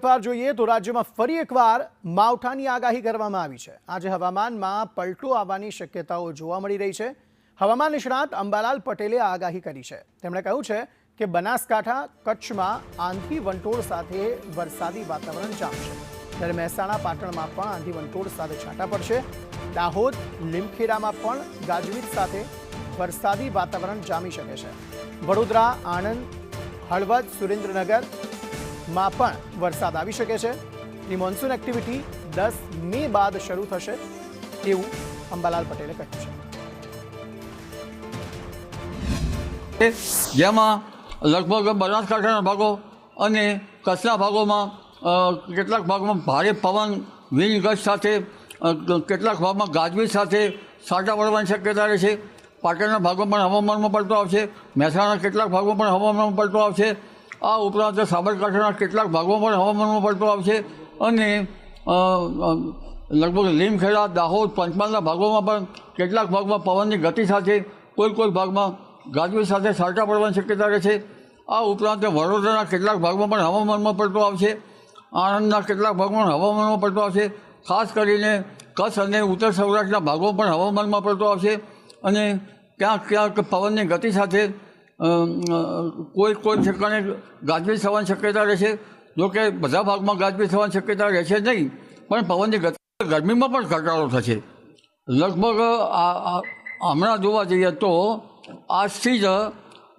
વિગતવાર જોઈએ તો રાજ્યમાં ફરી એકવાર માવઠાની આગાહી કરવામાં આવી છે। આજે હવામાનમાં પલટો આવવાની શક્યતાઓ જોવા મળી રહી છે। હવામાન નિષ્ણાત અંબાલાલ પટેલે આગાહી કરી છે। તેમણે કહ્યું છે કે બનાસકાંઠા કચ્છમાં આંધી વંટોળ સાથે વરસાદી વાતાવરણ જામશે, ત્યારે મહેસાણા પાટણમાં પણ આંધી વંટોળ સાથે છાંટા પડશે। દાહોદ લીમખેડામાં પણ ગાજવીજ સાથે વરસાદી વાતાવરણ જામી શકે છે। વડોદરા, આણંદ, હળવદ, સુરેન્દ્રનગર માં પણ વરસાદ આવી શકે છે। મોન્સૂન એક્ટિવિટી 10 મે બાદ શરૂ થશે તેવું અંબાલાલ પટેલે કહ્યું છે। જેમાં લગભગ બનાસકાંઠાના ભાગો અને કચ્છના ભાગોમાં કેટલાક ભાગમાં ભારે પવન, વીજ ગજ સાથે કેટલાક ભાગમાં ગાજવીજ સાથે છાંટા પડવાની શક્યતા રહેશે। પાટણના ભાગમાં પણ હવામાનમાં પલટો આવશે। મહેસાણાના કેટલાક ભાગમાં પણ હવામાનમાં પલટો આવશે। આ ઉપરાંત સાબરકાંઠાના કેટલાક ભાગોમાં પણ હવામાનમાં પલટો આવશે અને લગભગ લીમખેડા, દાહોદ, પંચમહાલના ભાગોમાં પણ કેટલાક ભાગમાં પવનની ગતિ સાથે કોઈ ભાગમાં ગાજવીજ સાથે છાંટા પડવાની શક્યતા રહેશે। આ ઉપરાંત વડોદરાના કેટલાક ભાગમાં પણ હવામાનમાં પલટો આવશે। આણંદના કેટલાક ભાગમાં હવામાનમાં પલટો આવશે। ખાસ કરીને કચ્છ અને ઉત્તર સૌરાષ્ટ્રના ભાગોમાં પણ હવામાનમાં પલટો આવશે અને ક્યાંક પવનની ગતિ સાથે કોઈ ઠેકાણે ગાજવીજ થવાની શક્યતા રહેશે। જોકે બધા ભાગમાં ગાજવીજ થવાની શક્યતા રહેશે નહીં, પણ પવનની ગતિ ગરમીમાં પણ ઘટાડો થશે। લગભગ હમણાં જોવા જઈએ તો આજથી જ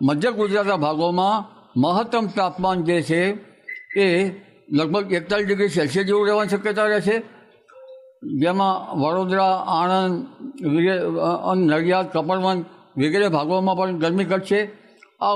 મધ્ય ગુજરાતના ભાગોમાં મહત્તમ તાપમાન જે છે એ લગભગ 41 ડિગ્રી સેલ્સિયસ જેવું રહેવાની શક્યતા રહેશે। જેમાં વડોદરા, આણંદ, નડિયાદ, કપડવંજ વગેરે ભાગોમાં પણ ગરમી ઘટશે। આ